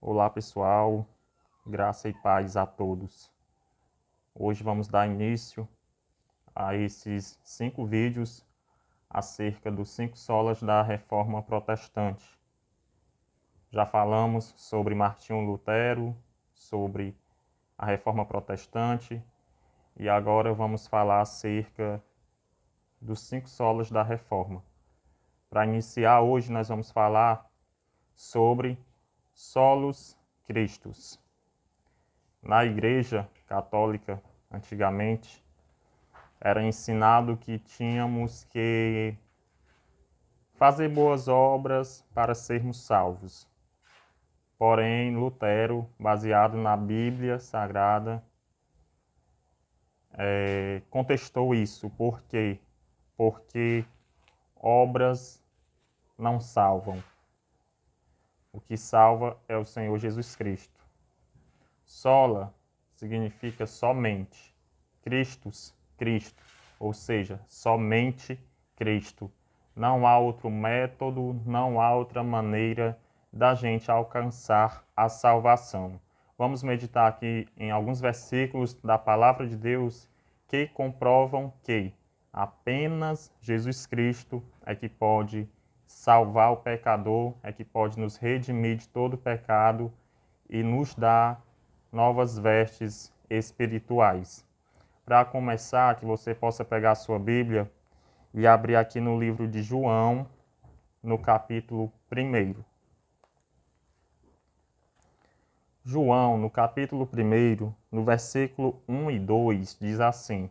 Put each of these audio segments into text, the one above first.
Olá pessoal, graça e paz a todos. Hoje vamos dar início a esses 5 vídeos acerca dos 5 solas da Reforma Protestante. Já falamos sobre Martinho Lutero, sobre a Reforma Protestante e agora vamos falar acerca dos 5 solas da Reforma. Para iniciar hoje nós vamos falar sobre Solus Christus. Na Igreja Católica, antigamente, era ensinado que tínhamos que fazer boas obras para sermos salvos. Porém, Lutero, baseado na Bíblia Sagrada, contestou isso. Por quê? Porque obras não salvam. O que salva é o Senhor Jesus Cristo. Sola significa somente. Christus, Cristo, ou seja, somente Cristo. Não há outro método, não há outra maneira da gente alcançar a salvação. Vamos meditar aqui em alguns versículos da Palavra de Deus que comprovam que apenas Jesus Cristo é que pode salvar o pecador, é que pode nos redimir de todo pecado e nos dar novas vestes espirituais. Para começar, que você possa pegar a sua Bíblia e abrir aqui no livro de João, no capítulo 1. João, no capítulo 1, no versículo 1 e 2, diz assim: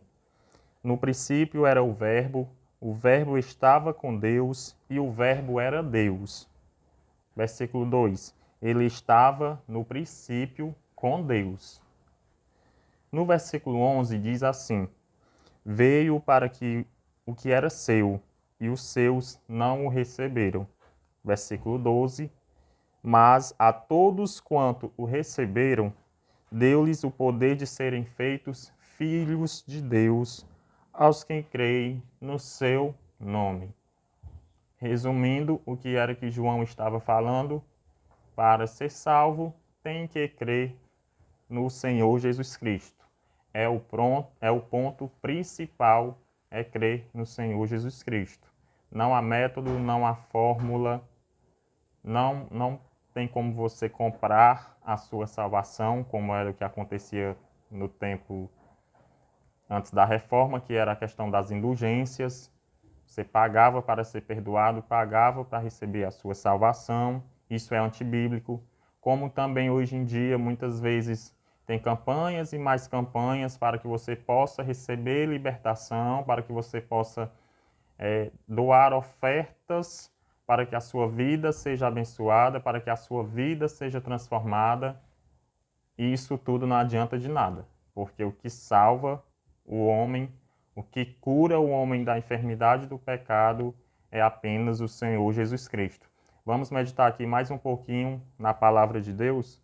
No princípio era o Verbo estava com Deus e o Verbo era Deus. Versículo 2: Ele estava no princípio com Deus. No versículo 11 diz assim: Veio para que o que era seu, e os seus não o receberam. Versículo 12: Mas a todos quanto o receberam, deu-lhes o poder de serem feitos filhos de Deus, aos que creem no seu nome. Resumindo, o que era que João estava falando? Para ser salvo, tem que crer no Senhor Jesus Cristo. É o ponto principal, é crer no Senhor Jesus Cristo. Não há método, não há fórmula, não tem como você comprar a sua salvação, como era o que acontecia no tempo antes da reforma, que era a questão das indulgências. Você pagava para ser perdoado, pagava para receber a sua salvação. Isso é antibíblico. Como também hoje em dia, muitas vezes, tem campanhas e mais campanhas para que você possa receber libertação, para que você possa doar ofertas para que a sua vida seja abençoada, para que a sua vida seja transformada. E isso tudo não adianta de nada, porque o que salva o homem, o que cura o homem da enfermidade do pecado é apenas o Senhor Jesus Cristo. Vamos meditar aqui mais um pouquinho na palavra de Deus?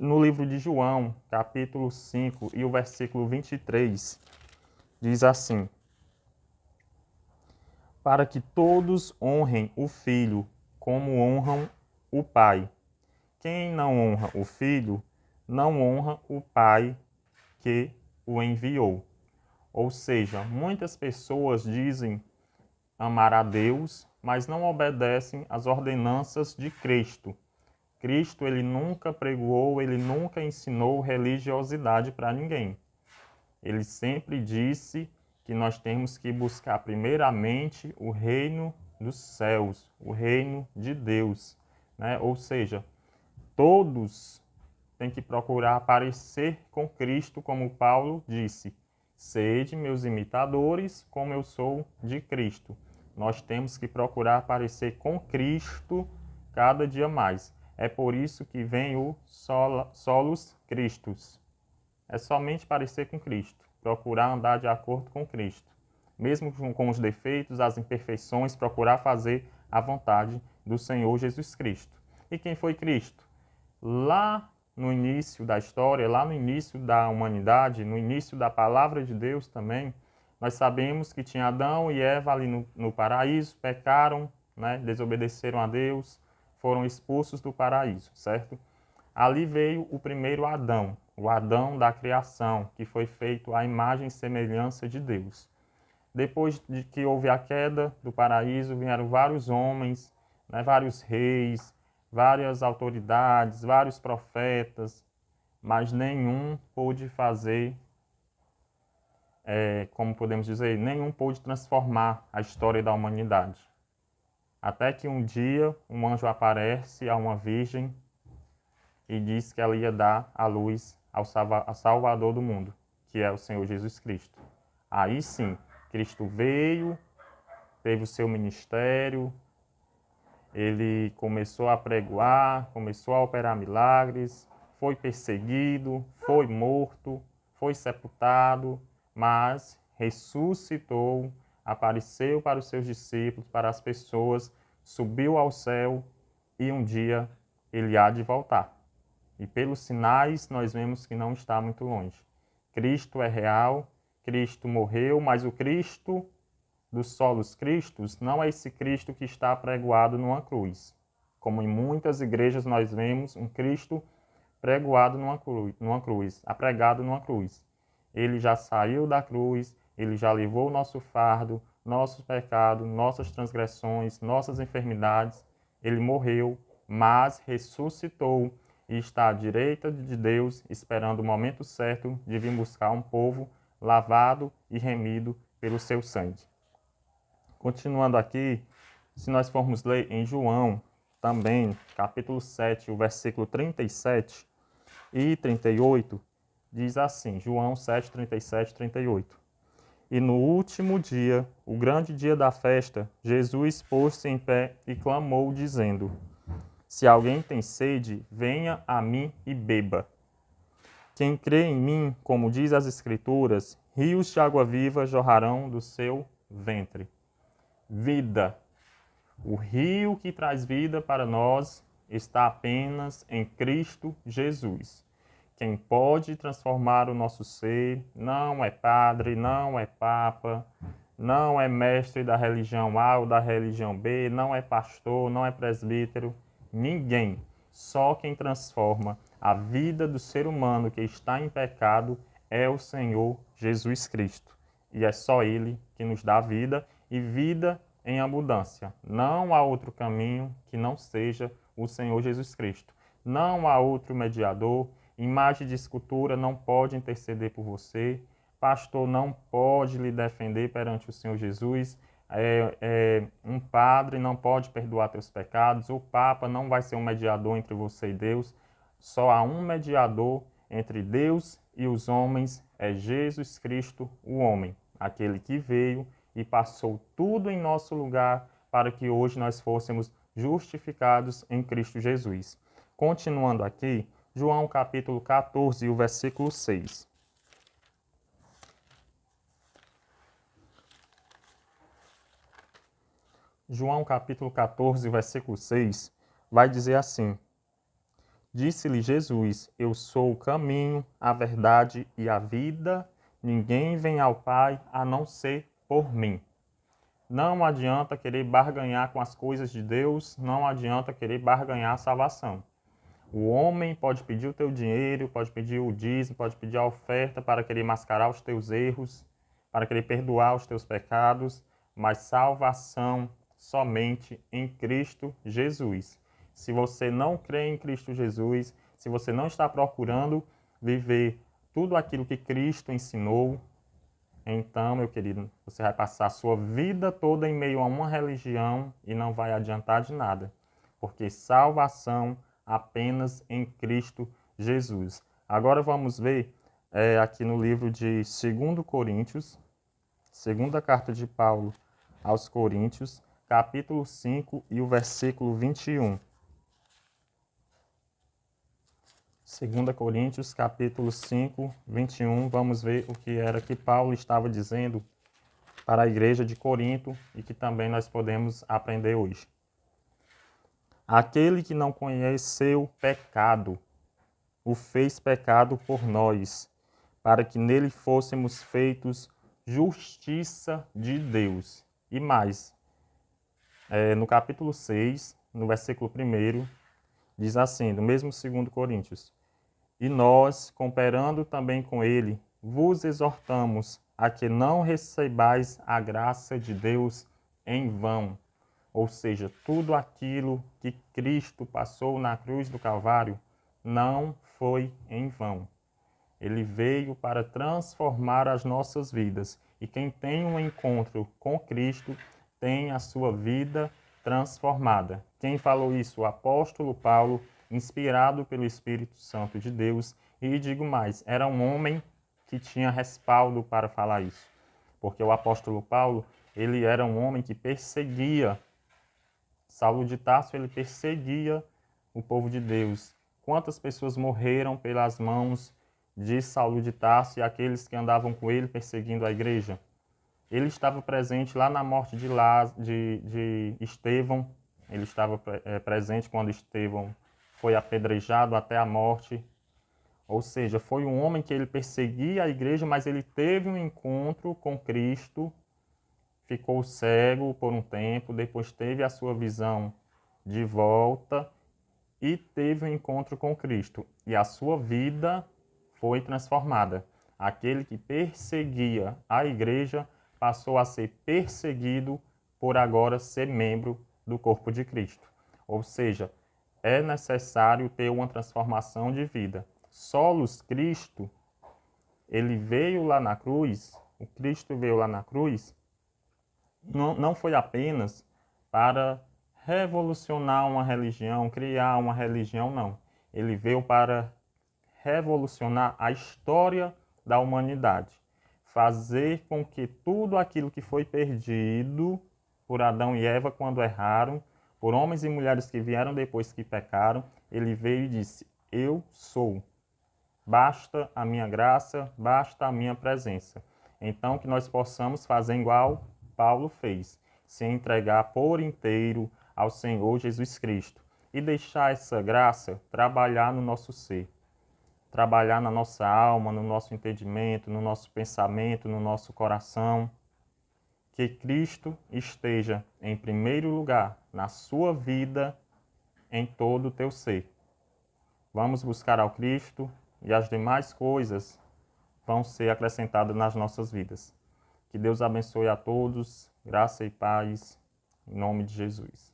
No livro de João, capítulo 5 e o versículo 23, diz assim: Para que todos honrem o Filho como honram o Pai. Quem não honra o Filho, não honra o Pai que o enviou. Ou seja, muitas pessoas dizem amar a Deus, mas não obedecem às ordenanças de Cristo. Cristo, ele nunca pregou, ele nunca ensinou religiosidade para ninguém. Ele sempre disse que nós temos que buscar primeiramente o reino dos céus, o reino de Deus, né? Ou seja, todos têm que procurar parecer com Cristo, como Paulo disse: sede meus imitadores, como eu sou de Cristo. Nós temos que procurar parecer com Cristo cada dia mais. É por isso que vem o Solus Christus. É somente parecer com Cristo, procurar andar de acordo com Cristo. Mesmo com os defeitos, as imperfeições, procurar fazer a vontade do Senhor Jesus Cristo. E quem foi Cristo? Lá no início da história, lá no início da humanidade, no início da palavra de Deus também, nós sabemos que tinha Adão e Eva ali no paraíso, pecaram, né, desobedeceram a Deus, foram expulsos do paraíso, certo? Ali veio o primeiro Adão, o Adão da criação, que foi feito à imagem e semelhança de Deus. Depois de que houve a queda do paraíso, vieram vários homens, né, vários reis, várias autoridades, vários profetas, mas nenhum pôde fazer, como podemos dizer, nenhum pôde transformar a história da humanidade. Até que um dia um anjo aparece a uma virgem e diz que ela ia dar a luz ao Salvador do mundo, que é o Senhor Jesus Cristo. Aí sim, Cristo veio, teve o seu ministério, ele começou a pregoar, começou a operar milagres, foi perseguido, foi morto, foi sepultado, mas ressuscitou, apareceu para os seus discípulos, para as pessoas, subiu ao céu e um dia ele há de voltar. E pelos sinais nós vemos que não está muito longe. Cristo é real, Cristo morreu, mas o Cristo dos solos cristos não é esse Cristo que está pregoado numa cruz. Como em muitas igrejas nós vemos um Cristo pregoado numa cruz, apregado numa cruz. Ele já saiu da cruz, ele já levou o nosso fardo, nossos pecados, nossas transgressões, nossas enfermidades. Ele morreu, mas ressuscitou e está à direita de Deus, esperando o momento certo de vir buscar um povo lavado e remido pelo seu sangue. Continuando aqui, se nós formos ler em João, também, capítulo 7, o versículo 37 e 38, diz assim, João 7, 37 e 38. E no último dia, o grande dia da festa, Jesus pôs-se em pé e clamou, dizendo: Se alguém tem sede, venha a mim e beba. Quem crê em mim, como diz as Escrituras, rios de água viva jorrarão do seu ventre. Vida. O rio que traz vida para nós está apenas em Cristo Jesus. Quem pode transformar o nosso ser não é padre, não é papa, não é mestre da religião A ou da religião B, não é pastor, não é presbítero, ninguém. Só quem transforma a vida do ser humano que está em pecado é o Senhor Jesus Cristo. E é só Ele que nos dá vida e vida em abundância. Não há outro caminho que não seja o Senhor Jesus Cristo. Não há outro mediador. Imagem de escultura não pode interceder por você. Pastor não pode lhe defender perante o Senhor Jesus. Um padre não pode perdoar teus pecados. O Papa não vai ser um mediador entre você e Deus. Só há um mediador entre Deus e os homens, é Jesus Cristo, o homem, aquele que veio e passou tudo em nosso lugar para que hoje nós fôssemos justificados em Cristo Jesus. Continuando aqui, João capítulo 14, o versículo 6. João capítulo 14, versículo 6, vai dizer assim: Disse-lhe Jesus, eu sou o caminho, a verdade e a vida, ninguém vem ao Pai a não ser por mim. Não adianta querer barganhar com as coisas de Deus, não adianta querer barganhar a salvação. O homem pode pedir o teu dinheiro, pode pedir o dízimo, pode pedir a oferta para querer mascarar os teus erros, para querer perdoar os teus pecados, mas salvação somente em Cristo Jesus. Se você não crê em Cristo Jesus, se você não está procurando viver tudo aquilo que Cristo ensinou, então, meu querido, você vai passar a sua vida toda em meio a uma religião e não vai adiantar de nada, porque salvação apenas em Cristo Jesus. Agora vamos ver aqui no livro de 2 Coríntios, segunda carta de Paulo aos Coríntios, capítulo 5 e o versículo 21. 2 Coríntios, capítulo 5, 21, vamos ver o que era que Paulo estava dizendo para a igreja de Corinto e que também nós podemos aprender hoje. Aquele que não conheceu pecado, o fez pecado por nós, para que nele fôssemos feitos justiça de Deus. E mais, no capítulo 6, no versículo 1, Diz assim, do mesmo 2 Coríntios: E nós, cooperando também com ele, vos exortamos a que não recebais a graça de Deus em vão. Ou seja, tudo aquilo que Cristo passou na cruz do Calvário não foi em vão. Ele veio para transformar as nossas vidas. E quem tem um encontro com Cristo tem a sua vida transformada. Quem falou isso? O apóstolo Paulo, inspirado pelo Espírito Santo de Deus. E digo mais, era um homem que tinha respaldo para falar isso. Porque o apóstolo Paulo, ele era um homem que perseguia. Saulo de Tarso, ele perseguia o povo de Deus. Quantas pessoas morreram pelas mãos de Saulo de Tarso e aqueles que andavam com ele perseguindo a igreja? Ele estava presente lá na morte de Estevão. Ele estava presente quando Estevão foi apedrejado até a morte. Ou seja, foi um homem que ele perseguia a igreja, mas ele teve um encontro com Cristo, ficou cego por um tempo, depois teve a sua visão de volta e teve um encontro com Cristo. E a sua vida foi transformada. Aquele que perseguia a igreja passou a ser perseguido por agora ser membro do corpo de Cristo. Ou seja, é necessário ter uma transformação de vida. Solos Cristo, ele veio lá na cruz, o Cristo veio lá na cruz, não foi apenas para revolucionar uma religião, criar uma religião, não. Ele veio para revolucionar a história da humanidade. Fazer com que tudo aquilo que foi perdido por Adão e Eva quando erraram, por homens e mulheres que vieram depois que pecaram, ele veio e disse: eu sou. Basta a minha graça, basta a minha presença. Então que nós possamos fazer igual Paulo fez, se entregar por inteiro ao Senhor Jesus Cristo e deixar essa graça trabalhar no nosso ser, trabalhar na nossa alma, no nosso entendimento, no nosso pensamento, no nosso coração. Que Cristo esteja em primeiro lugar na sua vida, em todo o teu ser. Vamos buscar ao Cristo e as demais coisas vão ser acrescentadas nas nossas vidas. Que Deus abençoe a todos, graça e paz, em nome de Jesus.